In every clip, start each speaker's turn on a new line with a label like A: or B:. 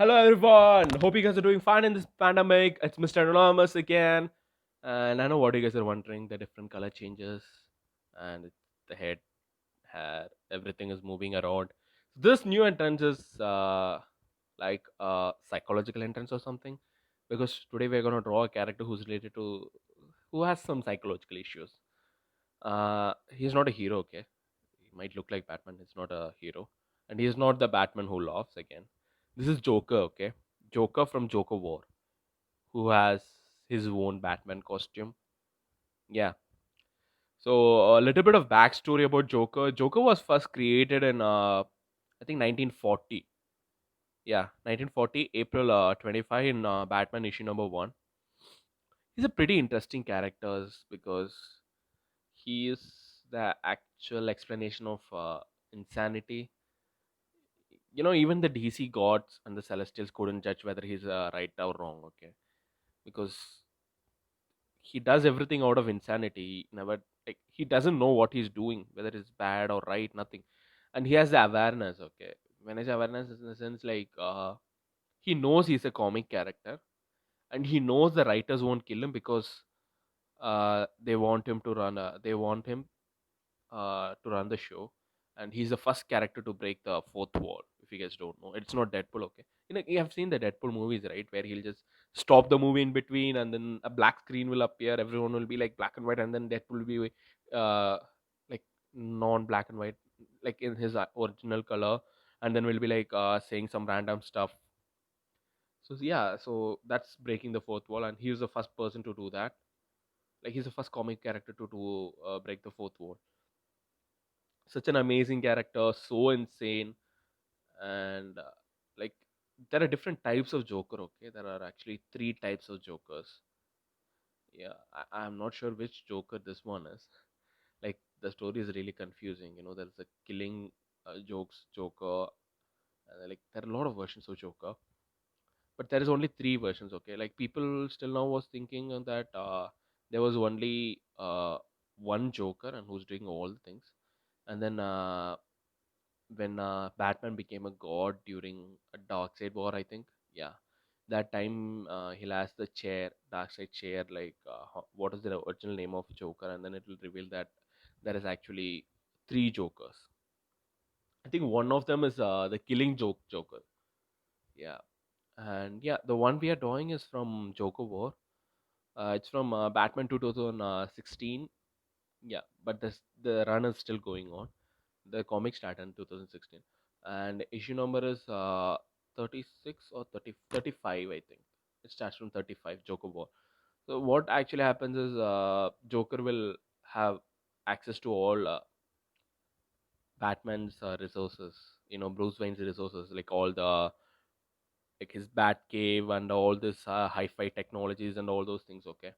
A: Hello everyone. Hope you guys are doing fine in this pandemic. It's Mr. Anonymous again. And I know what you guys are wondering, the different color changes and the head, hair, everything is moving around. This new entrance is like a psychological entrance or something. Because today we're gonna draw a character who's related to who has some psychological issues. He's not a hero, okay? He might look like Batman, he's not a hero. And he's not the Batman who laughs again. This is Joker, okay? Joker from Joker War, who has his own Batman costume. Yeah. So a little bit of backstory about Joker. Joker was first created in I think 1940. Yeah, 1940 April 25 in Batman issue number 1. He's a pretty interesting character because he is the actual explanation of insanity. Even the DC gods and the Celestials couldn't judge whether he's right or wrong, okay? Because he does everything out of insanity. He never like he doesn't know what he's doing, whether it's bad or right, nothing. And he has the awareness, okay? When I say awareness is in the sense like he knows he's a comic character, and he knows the writers won't kill him because they want him to run the show, and he's the first character to break the fourth wall. If you guys don't know, it's not Deadpool, okay? You have seen the Deadpool movies, right? Where he'll just stop the movie in between, and then a black screen will appear. Everyone will be like black and white, and then Deadpool will be like non-black and white, like in his original color, and then we'll be like saying some random stuff. So yeah, so that's breaking the fourth wall, and he was the first person to do that. Like he's the first comic character to break the fourth wall. Such an amazing character, so insane. And like there are different types of Joker, okay? There are actually three types of Jokers. Yeah, I'm not sure which Joker this one is. Like the story is really confusing. There's a killing jokes Joker, and like there are a lot of versions of Joker, but there is only three versions, okay? Like people still now was thinking that there was only one Joker and who's doing all the things. And then when Batman became a god during a Dark Side War, I think. Yeah, that time he'll ask the chair, Dark Side chair, like what is the original name of Joker, and then it will reveal that there is actually three Jokers. I think one of them is the Killing Joke Joker. Yeah, and yeah, the one we are drawing is from Joker War. It's from Batman 2016. Yeah, but the run is still going on. The comic started in 2016, and issue number is 36 or 35, I think. It starts from 35, Joker War. So what actually happens is Joker will have access to all Batman's resources, Bruce Wayne's resources, like all the like his bat cave and all this hi-fi technologies and all those things, okay?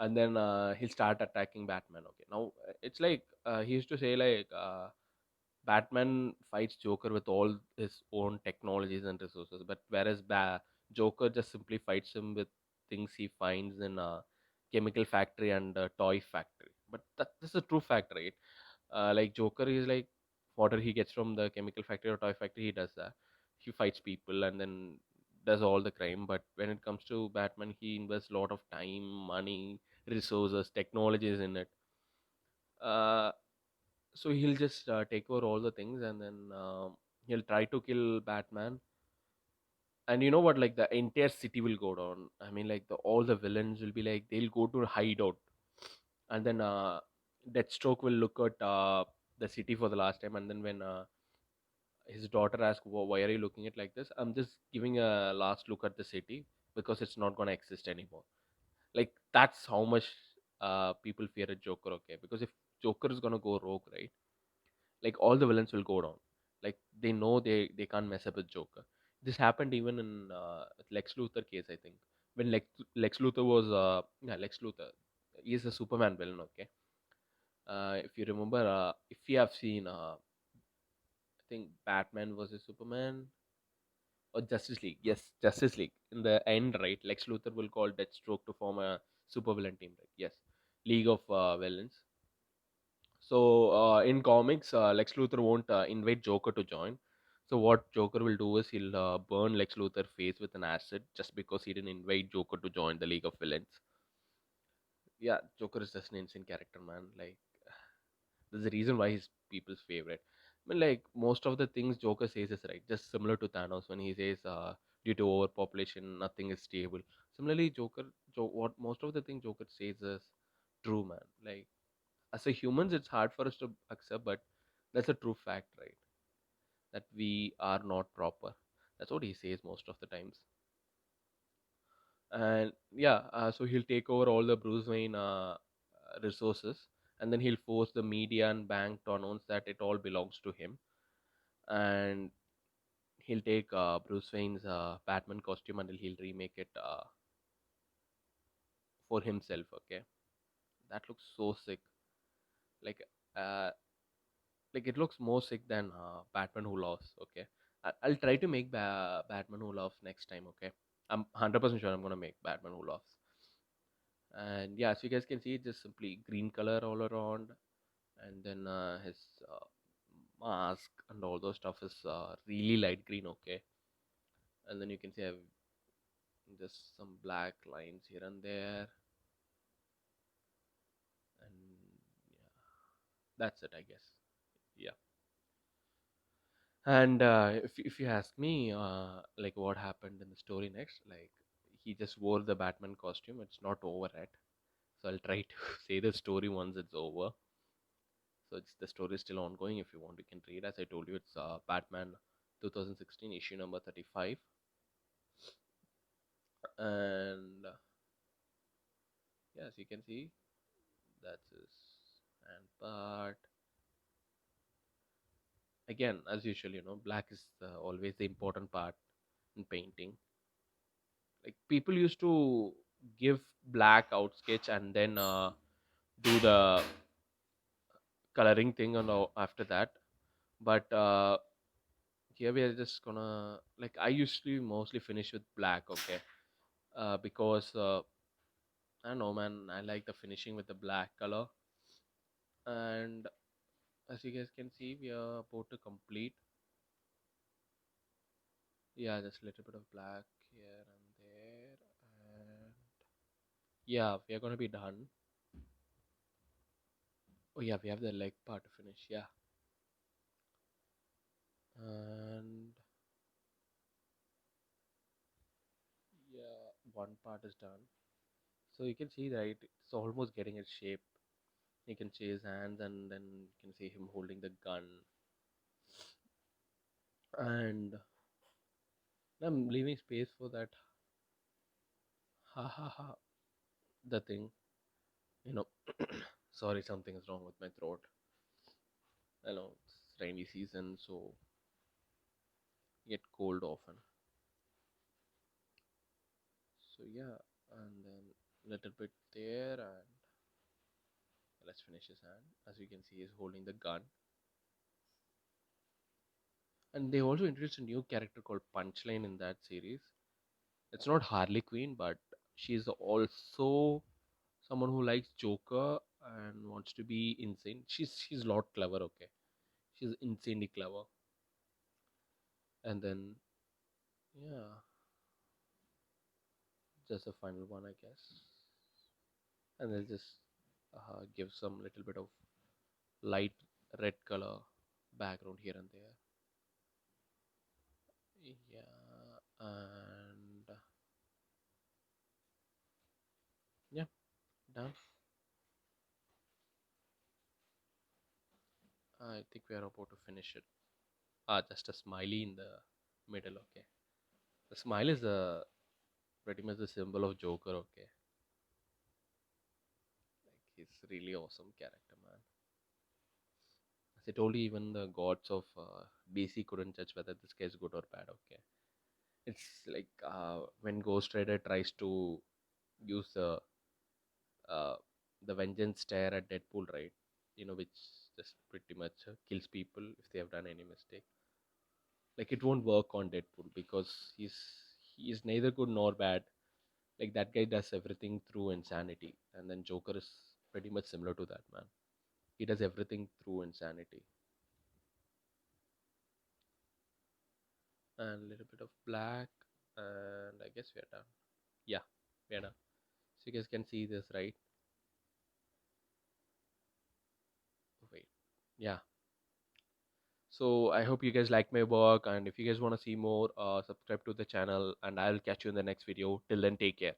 A: And then he'll start attacking Batman, okay? Now it's like he used to say like Batman fights Joker with all his own technologies and resources, but whereas Joker just simply fights him with things he finds in a chemical factory and a toy factory. But this is a true fact, right? Like Joker is like whatever he gets from the chemical factory or toy factory, he does that. He fights people and then does all the crime. But when it comes to Batman, he invests a lot of time, money, resources, technologies in it. Uh, so he'll just take over all the things, and then he'll try to kill Batman. And you know what, like the entire city will go down. I mean, like all the villains will be like they'll go to hideout, and then Deathstroke will look at the city for the last time. And then when his daughter asks, why are you looking at like this? I'm just giving a last look at the city because it's not going to exist anymore. Like that's how much people fear a Joker, okay? Because if Joker is going to go rogue, right, like all the villains will go down. Like they know they can't mess up with Joker. This happened even in Lex Luthor case, I think. When Lex Luthor was yeah, Lex Luthor, he is a Superman villain, okay? If you remember, if you have seen I think Batman versus Superman or Justice League. Yes, Justice League. In the end, right, Lex Luthor will call Deathstroke to form a super villain team, right? Yes, League of Villains. So in comics, Lex Luthor won't invite Joker to join. So what Joker will do is he'll burn Lex Luthor face with an acid just because he didn't invite Joker to join the League of Villains. Yeah, Joker is just an insane character, man. Like, there's a reason why he's people's favorite. I mean, like most of the things Joker says is right, just similar to Thanos when he says, "Due to overpopulation, nothing is stable." Similarly, what most of the things Joker says is true, man. Like as a humans, it's hard for us to accept, but that's a true fact, right? That we are not proper. That's what he says most of the times. And yeah, so he'll take over all the Bruce Wayne resources, and then he'll force the media and bank to announce that it all belongs to him. And he'll take Bruce Wayne's Batman costume and he'll remake it for himself. Okay, that looks so sick. Like, uh, like it looks more sick than Batman Who Loves. Okay, I'll try to make Batman Who Loves next time. Okay, I'm 100% sure I'm gonna make Batman Who Loves. And yeah, so you guys can see it's just simply green color all around, and then his uh, mask and all those stuff is really light green. Okay, and then you can see just some black lines here and there, and yeah, that's it, I guess. Yeah. And if you ask me, like what happened in the story next, like he just wore the Batman costume. It's not over yet, so I'll try to say the story once it's over. So it's the story is still ongoing. If you want, you can read. As I told you, it's Batman 2016 issue number 35, and yes, you can see that's his and part. Again, as usual, black is always the important part in painting. Like people used to give black out sketch and then do the coloring thing and all after that. But here we are just gonna, like, I usually mostly finish with black. Okay, because I don't know, man, I like the finishing with the black color. And as you guys can see, we are about to complete. Yeah, just a little bit of black here and there, and yeah, we are gonna be done. Oh yeah, we have the leg part to finish. Yeah, and yeah, one part is done. So you can see that it's almost getting its shape. You can see his hands, and then you can see him holding the gun. And I'm leaving space for that. Ha ha ha. The thing, you know. Sorry, something is wrong with my throat. I know it's rainy season, so get cold often. So yeah, and then little bit there, and let's finish his hand. As you can see, he's holding the gun. And they also introduced a new character called Punchline in that series. It's not Harley Quinn, but she's also someone who likes Joker and wants to be insane. She's a lot clever. Okay, she's insanely clever. And then yeah, just a final one, I guess. And they'll just give some little bit of light red color background here and there. Yeah, and yeah, done. I think we are about to finish it. Just a smiley in the middle. Okay, the smile is pretty much the symbol of Joker. Okay, like he's really awesome character, man. As I told you, even the gods of DC couldn't judge whether this guy is good or bad. Okay, it's like when Ghost Rider tries to use uh, the vengeance stare at Deadpool, right? Which just pretty much kills people if they have done any mistake. Like it won't work on Deadpool because he is neither good nor bad. Like that guy does everything through insanity, and then Joker is pretty much similar to that, man. He does everything through insanity. and a little bit of black, and I guess we are done. Yeah, we are done. So you guys can see this, right? Wait, yeah. So I hope you guys like my work, and if you guys want to see more, subscribe to the channel, and I'll catch you in the next video. Till then, take care.